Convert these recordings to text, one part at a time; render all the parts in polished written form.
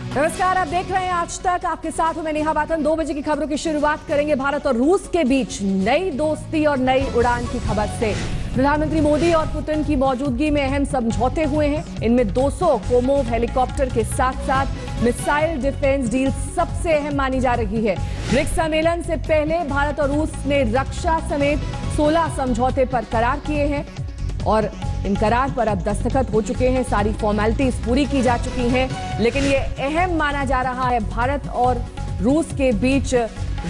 नमस्कार, आप देख रहे हैं आज तक। आपके साथ हूं मैं नेहा वातन। 2 बजे की खबरों की शुरुआत करेंगे भारत और रूस के बीच नई दोस्ती और नई उड़ान की खबर से। प्रधानमंत्री मोदी और पुतिन की मौजूदगी में अहम समझौते हुए हैं। इनमें 200 कोमोव हेलीकॉप्टर के साथ साथ मिसाइल डिफेंस डील सबसे अहम मानी जा रही है। ब्रिक्स सम्मेलन से पहले भारत और रूस ने रक्षा समेत 16 समझौते पर करार किए हैं और इन करार पर अब दस्तखत हो चुके हैं। सारी फॉर्मेलिटीज पूरी की जा चुकी हैं, लेकिन ये अहम माना जा रहा है भारत और रूस के बीच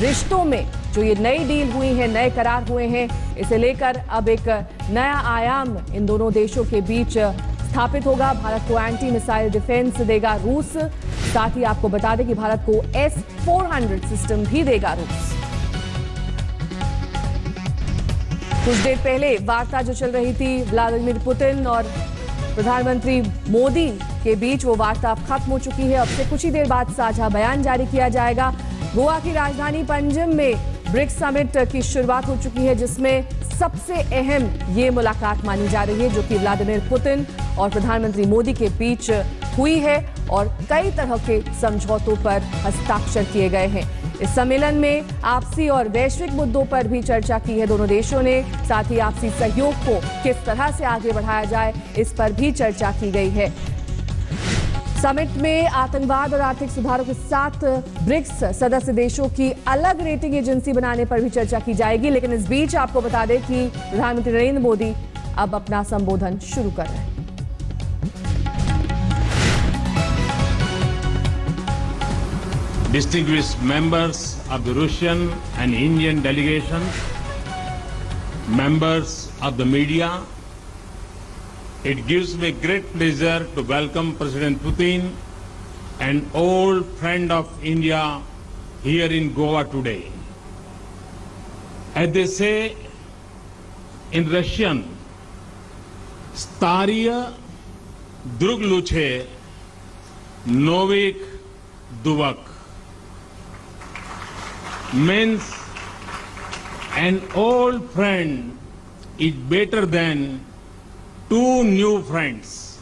रिश्तों में जो ये नई डील हुई है, नए करार हुए हैं, इसे लेकर अब एक नया आयाम इन दोनों देशों के बीच स्थापित होगा। भारत को एंटी मिसाइल डिफेंस देगा रूस। साथ ही आपको बता दें कि भारत को S-400 सिस्टम भी देगा रूस। कुछ देर पहले वार्ता जो चल रही थी व्लादिमीर पुतिन और प्रधानमंत्री मोदी के बीच, वो वार्ता अब खत्म हो चुकी है। अब से कुछ ही देर बाद साझा बयान जारी किया जाएगा। गोवा की राजधानी पंजिम में ब्रिक्स समिट की शुरुआत हो चुकी है, जिसमें सबसे अहम ये मुलाकात मानी जा रही है जो कि व्लादिमीर पुतिन और प्रधानमंत्री मोदी के बीच हुई है और कई तरह के समझौतों पर हस्ताक्षर किए गए हैं। इस सम्मेलन में आपसी और वैश्विक मुद्दों पर भी चर्चा की है दोनों देशों ने। साथ ही आपसी सहयोग को किस तरह से आगे बढ़ाया जाए, इस पर भी चर्चा की गई है। समिट में आतंकवाद और आर्थिक सुधारों के साथ ब्रिक्स सदस्य देशों की अलग रेटिंग एजेंसी बनाने पर भी चर्चा की जाएगी। लेकिन इस बीच आपको बता दें कि प्रधानमंत्री नरेंद्र मोदी अब अपना संबोधन शुरू कर रहे हैं। Distinguished members of the Russian and Indian delegations, members of the media, it gives me great pleasure to welcome President Putin, an old friend of India, here in Goa today. As they say in Russian, Stariya drug luce, novik duvak. Means an old friend is better than 2 new friends.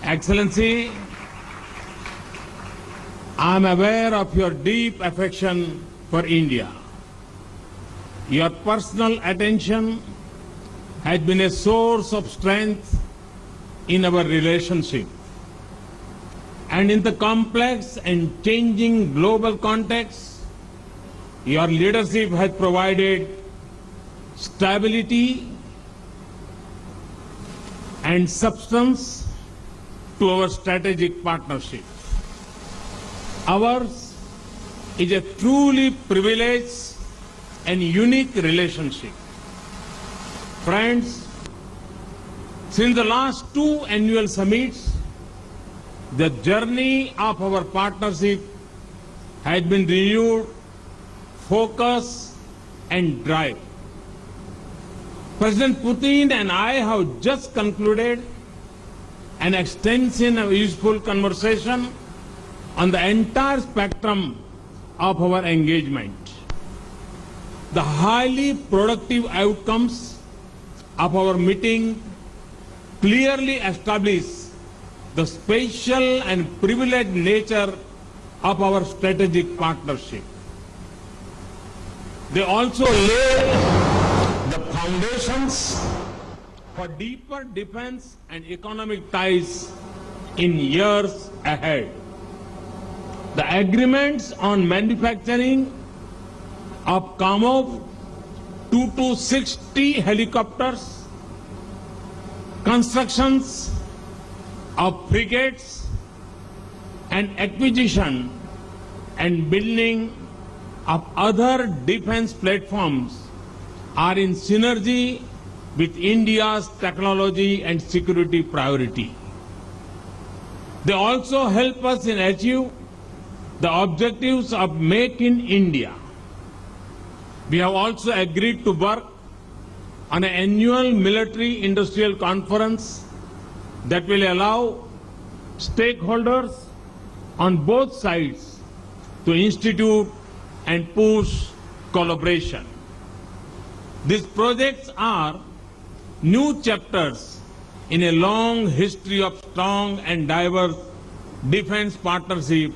Excellency, I am aware of your deep affection for India. Your personal attention has been a source of strength in our relationship. And in the complex and changing global context, your leadership has provided stability and substance to our strategic partnership. Ours is a truly privileged and unique relationship. Friends, since the last 2 annual summits, the journey of our partnership has been renewed focus and drive. President Putin and I have just concluded an extensive and useful conversation on the entire spectrum of our engagement. The highly productive outcomes of our meeting clearly establish the special and privileged nature of our strategic partnership. They also lay the foundations for deeper defense and economic ties in years ahead. The agreements on manufacturing of Kamov 2-60 helicopters, constructions of frigates, and acquisition and building of other defense platforms are in synergy with India's technology and security priority. They also help us in achieve the objectives of Make in India. We have also agreed to work on an annual military industrial conference that will allow stakeholders on both sides to institute and push collaboration. These projects are new chapters in a long history of strong and diverse defense partnership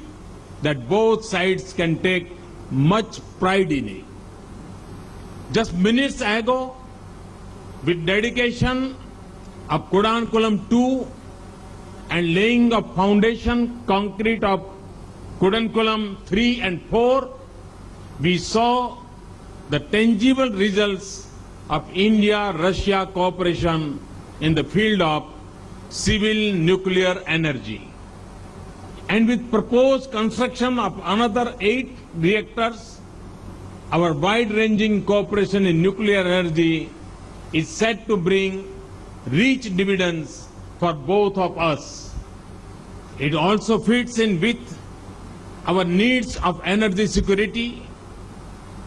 that both sides can take much pride in it. Just minutes ago, with dedication of Kudankulam 2 and laying of foundation concrete of Kudankulam 3 and 4, we saw the tangible results of India-Russia cooperation in the field of civil nuclear energy. And with proposed construction of another 8 reactors, our wide-ranging cooperation in nuclear energy is set to bring rich dividends for both of us. It also fits in with our needs of energy security,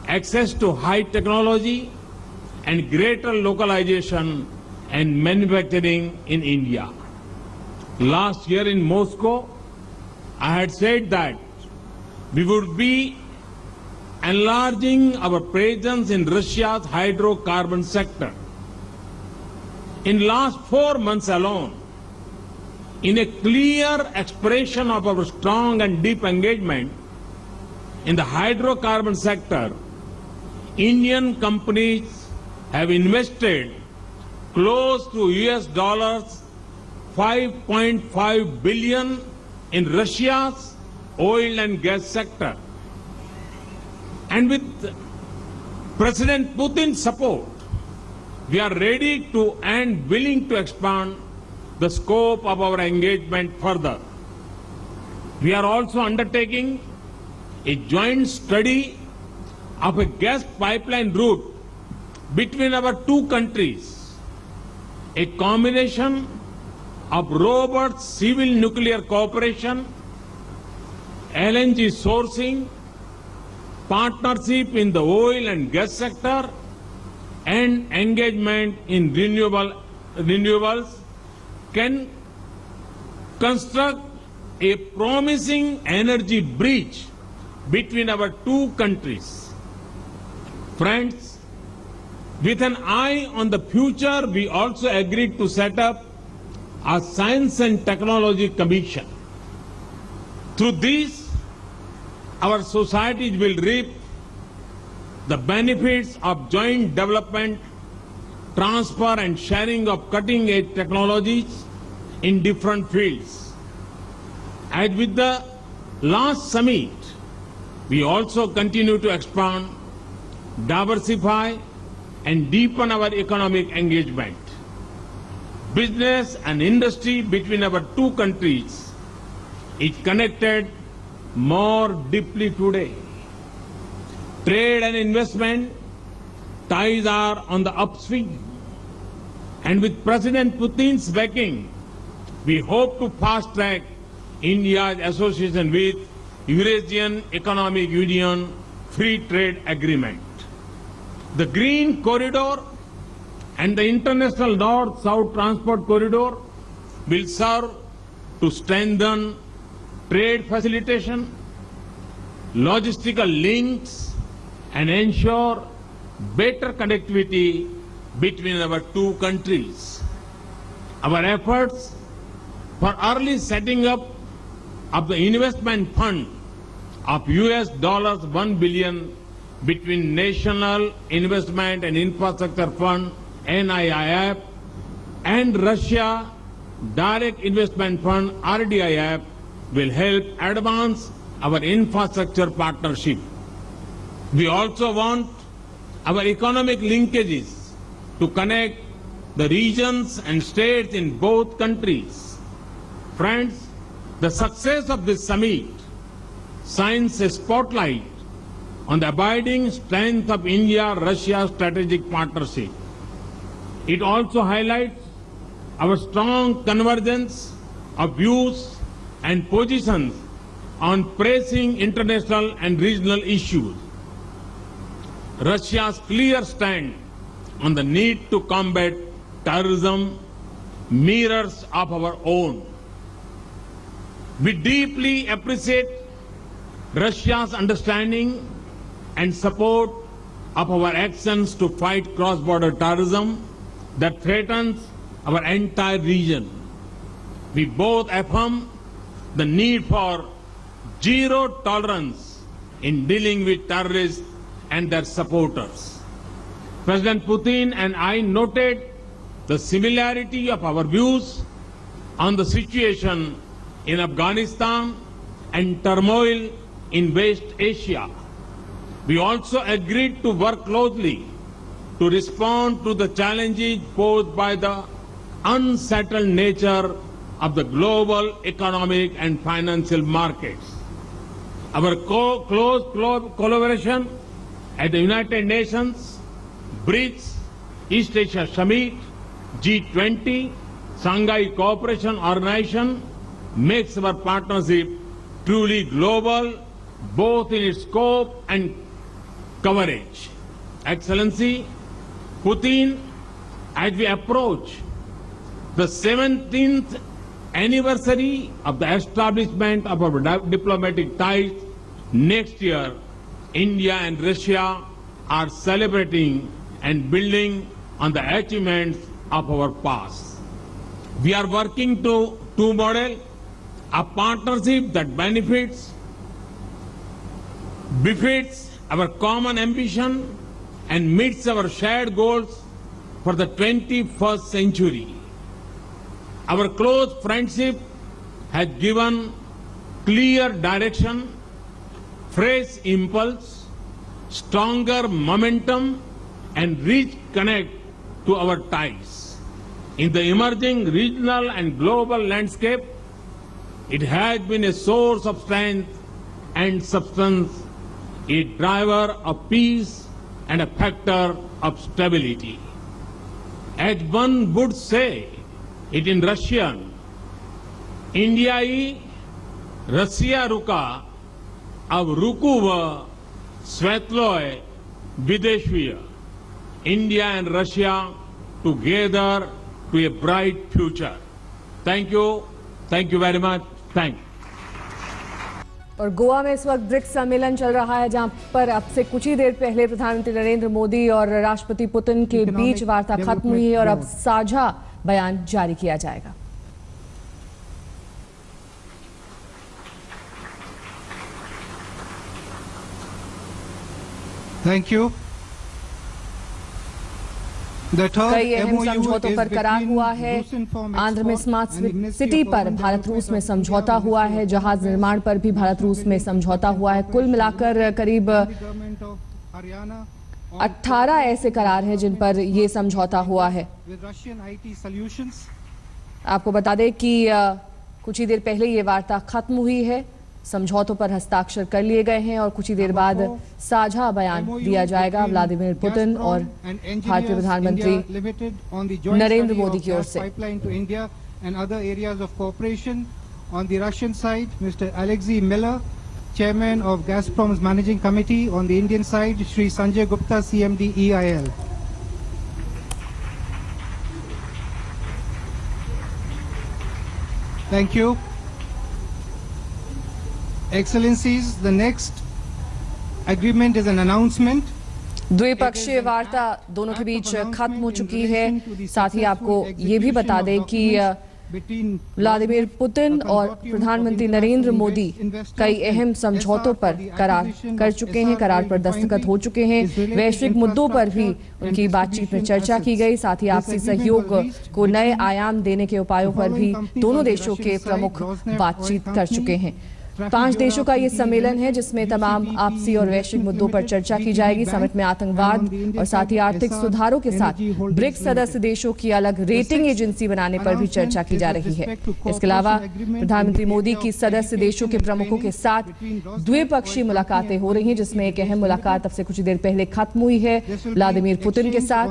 access to high technology, and greater localization and manufacturing in India. Last year in Moscow, I had said that we would be enlarging our presence in Russia's hydrocarbon sector. In last 4 months alone, in a clear expression of our strong and deep engagement in the hydrocarbon sector, Indian companies have invested close to $5.5 billion in Russia's oil and gas sector. And with President Putin's support, we are ready to and willing to expand the scope of our engagement further. We are also undertaking a joint study of a gas pipeline route between our two countries, a combination of robust civil nuclear cooperation, LNG sourcing, partnership in the oil and gas sector, and engagement in renewables can construct a promising energy bridge between our two countries. Friends, with an eye on the future, we also agreed to set up a Science and Technology Commission. Through this, our societies will reap the benefits of joint development, transfer and sharing of cutting-edge technologies in different fields. As with the last summit, we also continue to expand, diversify and deepen our economic engagement. Business and industry between our two countries is connected more deeply today. Trade and investment ties are on the upswing. And with President Putin's backing, we hope to fast-track India's association with Eurasian Economic Union Free Trade Agreement. The Green Corridor and the International North-South Transport Corridor will serve to strengthen trade facilitation, logistical links, and ensure better connectivity between our two countries. Our efforts for early setting up of the investment fund of $1 billion between National Investment and Infrastructure Fund NIIF and Russia Direct Investment Fund RDIF will help advance our infrastructure partnership. We also want our economic linkages to connect the regions and states in both countries. Friends, the success of this summit shines a spotlight on the abiding strength of India-Russia strategic partnership. It also highlights our strong convergence of views and positions on pressing international and regional issues. Russia's clear stand on the need to combat terrorism mirrors of our own. We deeply appreciate Russia's understanding and support of our actions to fight cross-border terrorism that threatens our entire region. We both affirm the need for zero tolerance in dealing with terrorists and their supporters. President Putin and I noted the similarity of our views on the situation in Afghanistan and turmoil in West Asia. We also agreed to work closely to respond to the challenges posed by the unsettled nature of the global economic and financial markets. Our close collaboration at the United Nations, BRICS, East Asia Summit, G20, Shanghai Cooperation Organization makes our partnership truly global, both in its scope and coverage. Excellency, Putin, as we approach the 17th anniversary of the establishment of our diplomatic ties next year, India and Russia are celebrating and building on the achievements of our past. We are working to model a partnership that befits our common ambition and meets our shared goals for the 21st century. Our close friendship has given clear direction, fresh impulse, stronger momentum, and rich connect to our ties. In the emerging regional and global landscape, it has been a source of strength and substance, a driver of peace and a factor of stability. As one would say it in Russian, Indiai Russia ruka, ab rukuva svetloy videshviya. India and Russia together to a bright future. Thank you very much. Thank you. और गोवा में इस वक्त BRICS सम्मेलन चल रहा है, जहां पर अब से कुछ ही देर पहले प्रधानमंत्री नरेंद्र मोदी और राष्ट्रपति पुतिन के बीच वार्ता खत्म हुई है और अब साझा बयान जारी किया जाएगा। Thank you. कई अहम समझौतों पर करार हुआ है। आंध्र में स्मार्ट सिटी पर भारत रूस में समझौता हुआ है। जहाज निर्माण पर भी भारत रूस में समझौता हुआ है। कुल मिलाकर करीब 18 ऐसे करार हैं जिन पर यह समझौता हुआ है। आपको बता दें कि कुछ ही देर पहले ये वार्ता खत्म हुई है, समझौतों पर हस्ताक्षर कर लिए गए हैं और कुछ ही देर बाद साझा बयान दिया जाएगा व्लादिमीर पुतिन और भारतीय प्रधानमंत्री नरेंद्र मोदी की ओर से। On the Russian side, Mr. Alexei Miller, Chairman of Gazprom's Managing Committee. On the Indian side, Shri Sanjay Gupta, CMD EIL. Thank you. Excellencies, the next agreement is an announcement. द्विपक्षीय वार्ता दोनों के बीच खत्म हो चुकी है। साथ ही आपको ये भी बता दें कि व्लादिमीर पुतिन और प्रधानमंत्री नरेंद्र मोदी कई अहम समझौतों पर करार कर चुके हैं, करार पर दस्तखत हो चुके हैं। वैश्विक मुद्दों पर भी उनकी बातचीत में चर्चा की गई। साथ ही आपसी सहयोग को नए आयाम देने के उपायों पर भी दोनों देशों के प्रमुख बातचीत कर चुके हैं। 5 देशों का ये सम्मेलन है जिसमें तमाम आपसी और वैश्विक मुद्दों पर चर्चा की जाएगी। समिट में आतंकवाद और साथ ही आर्थिक सुधारों के साथ ब्रिक्स सदस्य देशों की अलग रेटिंग एजेंसी बनाने पर भी चर्चा की जा रही है। इसके अलावा प्रधानमंत्री मोदी की सदस्य देशों के प्रमुखों के साथ द्विपक्षीय मुलाकातें हो रही हैं, जिसमें एक अहम मुलाकात अब से कुछ देर पहले खत्म हुई है व्लादिमीर पुतिन के साथ।